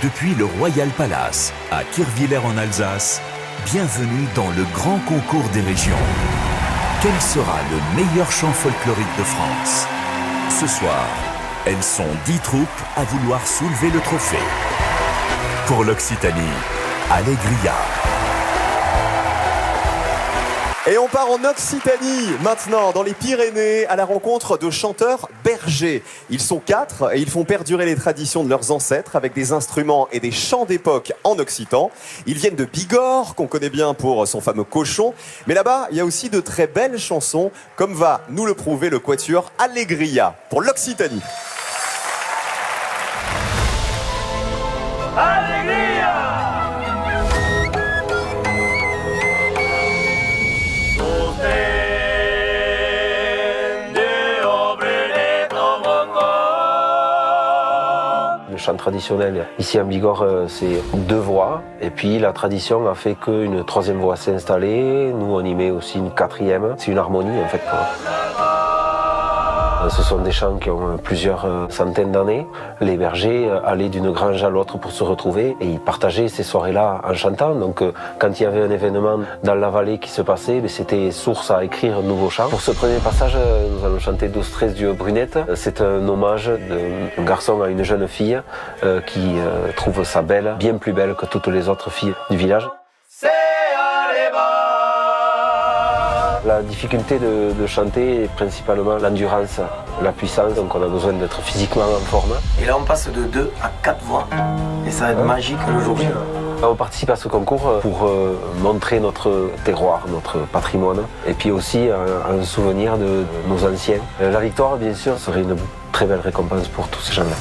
Depuis le Royal Palace à Kirchwiller en Alsace, bienvenue dans le grand concours des régions. Quel sera le meilleur chant folklorique de France? Ce soir, elles sont 10 troupes à vouloir soulever le trophée. Pour l'Occitanie, Allégria. Et on part en Occitanie, maintenant, dans les Pyrénées, à la rencontre de chanteurs bergers. Ils sont 4 et ils font perdurer les traditions de leurs ancêtres avec des instruments et des chants d'époque en occitan. Ils viennent de Bigorre, qu'on connaît bien pour son fameux cochon. Mais là-bas, il y a aussi de très belles chansons, comme va nous le prouver le quatuor Allégria, pour l'Occitanie. Le chant traditionnel, ici en Bigorre, c'est 2 voix. Et puis la tradition a fait qu'une 3e voix s'est installée. Nous, on y met aussi une 4e. C'est une harmonie, en fait. Ce sont des chants qui ont plusieurs centaines d'années. Les bergers allaient d'une grange à l'autre pour se retrouver et ils partageaient ces soirées-là en chantant. Donc quand il y avait un événement dans la vallée qui se passait, c'était source à écrire un nouveau chant. Pour ce premier passage, nous allons chanter Douce Tres Dieu Brunette. C'est un hommage d'un garçon à une jeune fille qui trouve sa belle, bien plus belle que toutes les autres filles du village. La difficulté de chanter est principalement l'endurance, la puissance, donc on a besoin d'être physiquement en forme. Et là on passe de 2 à 4 voix, et ça va être magique le jour J. On participe à ce concours pour montrer notre terroir, notre patrimoine, et puis aussi un souvenir de nos anciens. La victoire, bien sûr, serait une très belle récompense pour tous ces gens-là.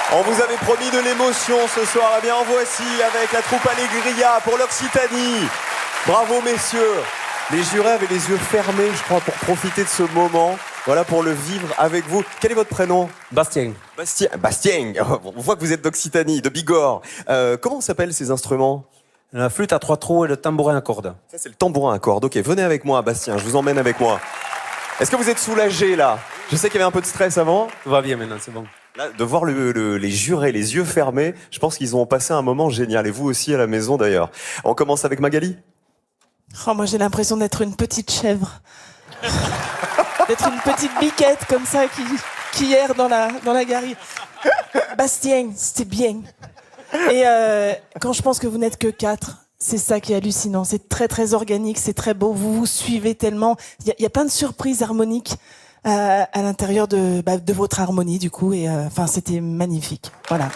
On vous avait promis de l'émotion ce soir. Eh bien, en voici avec la troupe Allégria pour l'Occitanie. Bravo, messieurs. Les jurés avaient les yeux fermés, je crois, pour profiter de ce moment. Voilà, pour le vivre avec vous. Quel est votre prénom? Bastien. Bastien. On voit que vous êtes d'Occitanie, de Bigorre. Comment s'appellent ces instruments? La flûte à 3 trous et le tambourin à cordes. Ça, c'est le tambourin à cordes. Ok, venez avec moi, Bastien. Je vous emmène avec moi. Est-ce que vous êtes soulagé, là? Je sais qu'il y avait un peu de stress avant. Tout va bien maintenant, c'est bon. Là, de voir les jurés, les yeux fermés, je pense qu'ils ont passé un moment génial. Et vous aussi à la maison, d'ailleurs. On commence avec Magali? Oh, moi, j'ai l'impression d'être une petite chèvre. D'être une petite biquette comme ça qu'hier dans la galerie. Bastien, c'était bien. Et quand je pense que vous n'êtes que 4, c'est ça qui est hallucinant. C'est très très organique, c'est très beau. Vous vous suivez tellement. Il y a plein de surprises harmoniques à l'intérieur de votre harmonie du coup. Et enfin, c'était magnifique. Voilà.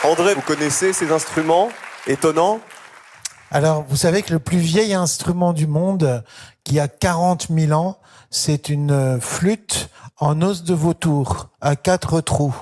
André, vous connaissez ces instruments étonnants? Alors, vous savez que le plus vieil instrument du monde, qui a 40 000 ans, c'est une flûte en os de vautour, à 4 trous.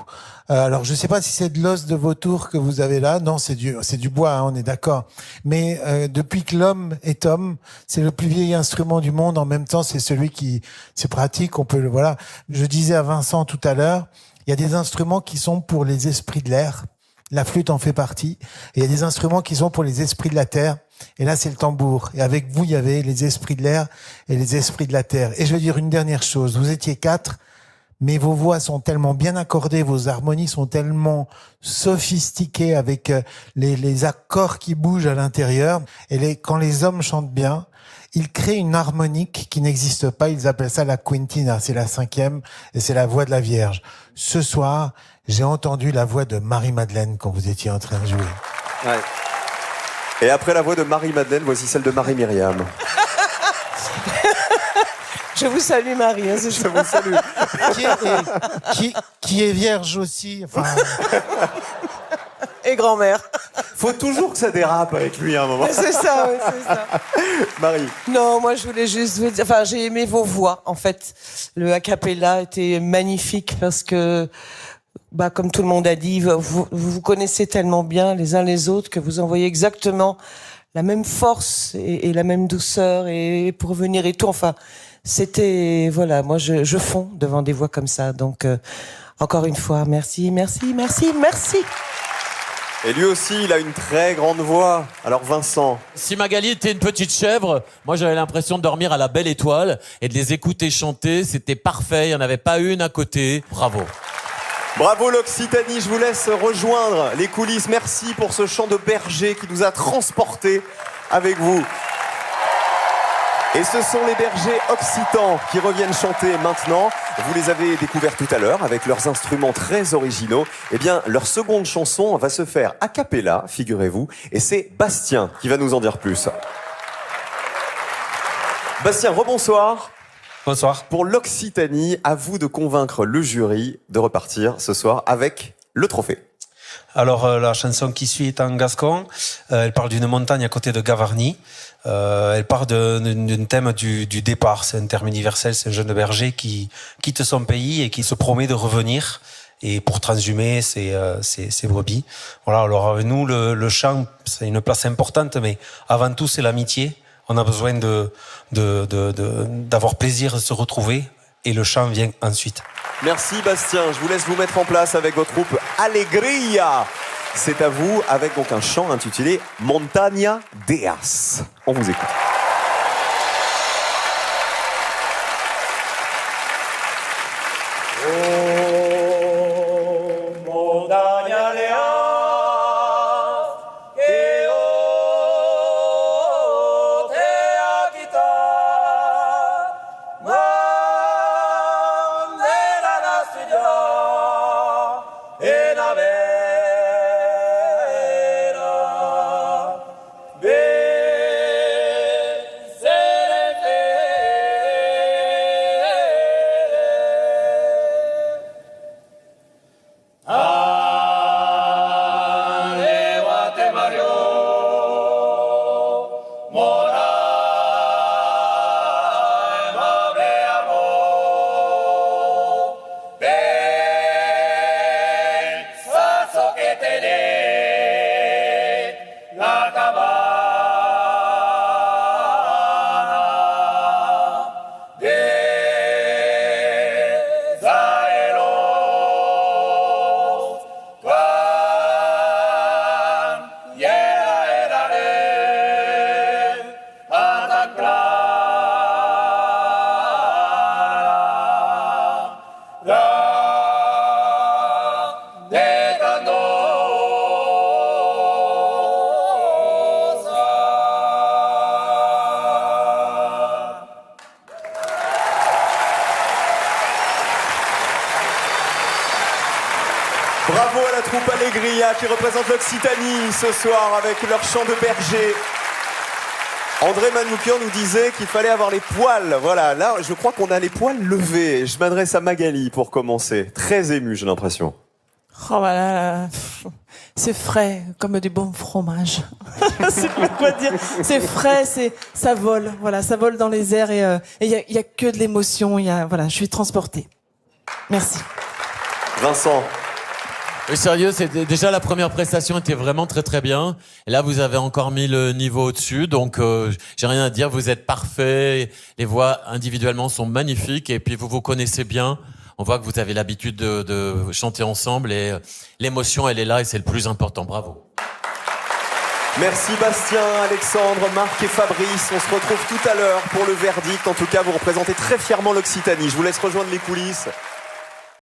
Alors, je ne sais pas si c'est de l'os de vautour que vous avez là. Non, c'est du bois, hein, on est d'accord. Mais depuis que l'homme est homme, c'est le plus vieil instrument du monde. En même temps, c'est celui qui, c'est pratique. On peut le voilà. Je disais à Vincent tout à l'heure, il y a des instruments qui sont pour les esprits de l'air. La flûte en fait partie. Et il y a des instruments qui sont pour les esprits de la terre. Et là, c'est le tambour. Et avec vous, il y avait les esprits de l'air et les esprits de la terre. Et je vais dire une dernière chose. Vous étiez 4, mais vos voix sont tellement bien accordées, vos harmonies sont tellement sophistiquées avec les accords qui bougent à l'intérieur. Et quand les hommes chantent bien, ils créent une harmonique qui n'existe pas. Ils appellent ça la quintina. C'est la 5e et c'est la voix de la Vierge. Ce soir, j'ai entendu la voix de Marie-Madeleine quand vous étiez en train de jouer. Ouais. Et après la voix de Marie-Madeleine, voici celle de Marie-Myriam. Je vous salue Marie. Hein, Je vous salue. Qui est vierge aussi. Enfin, Et grand-mère. Faut toujours que ça dérape avec lui à un moment. C'est ça, oui, c'est ça. Marie. Non, moi je voulais juste vous dire, enfin j'ai aimé vos voix en fait. Le a cappella était magnifique parce que, comme tout le monde a dit, vous connaissez tellement bien les uns les autres que vous envoyez exactement la même force et la même douceur et pour venir et tout. Enfin, c'était, voilà, moi je fonds devant des voix comme ça. Donc, encore une fois, merci, merci, merci, merci. Et lui aussi, il a une très grande voix. Alors Vincent. Si Magali était une petite chèvre, moi j'avais l'impression de dormir à la belle étoile et de les écouter chanter, c'était parfait, il n'y en avait pas une à côté. Bravo. Bravo l'Occitanie, je vous laisse rejoindre les coulisses. Merci pour ce chant de berger qui nous a transportés avec vous. Et ce sont les bergers occitans qui reviennent chanter maintenant. Vous les avez découverts tout à l'heure avec leurs instruments très originaux. Eh bien, leur seconde chanson va se faire a cappella, figurez-vous. Et c'est Bastien qui va nous en dire plus. Bastien, rebonsoir. Bonsoir. Pour l'Occitanie, à vous de convaincre le jury de repartir ce soir avec le trophée. Alors, la chanson qui suit est en gascon. Elle parle d'une montagne à côté de Gavarnie. Elle part d'un thème du départ. C'est un terme universel. C'est un jeune berger qui quitte son pays et qui se promet de revenir et pour transhumer ses brebis. Voilà. Alors, nous, le chant, c'est une place importante, mais avant tout, c'est l'amitié. On a besoin d'avoir plaisir de se retrouver et le chant vient ensuite. Merci Bastien, je vous laisse vous mettre en place avec votre groupe Alegria. C'est à vous avec donc un chant intitulé Montaña Deas. On vous écoute. Bravo à la troupe Allegria qui représente l'Occitanie ce soir avec leur chant de berger. André Manoukian nous disait qu'il fallait avoir les poils. Voilà, là, je crois qu'on a les poils levés. Je m'adresse à Magali pour commencer. Très ému, j'ai l'impression. Oh voilà, c'est frais comme du bon fromage. C'est pas quoi dire. C'est frais, ça vole. Voilà, ça vole dans les airs et il y a que de l'émotion. Voilà, je suis transportée. Merci. Vincent. Oui, sérieux, déjà la première prestation était vraiment très très bien. Et là, vous avez encore mis le niveau au-dessus, donc j'ai rien à dire. Vous êtes parfait. Les voix individuellement sont magnifiques et puis vous vous connaissez bien. On voit que vous avez l'habitude de chanter ensemble et l'émotion, elle est là et c'est le plus important. Bravo. Merci Bastien, Alexandre, Marc et Fabrice. On se retrouve tout à l'heure pour le verdict. En tout cas, vous représentez très fièrement l'Occitanie. Je vous laisse rejoindre les coulisses.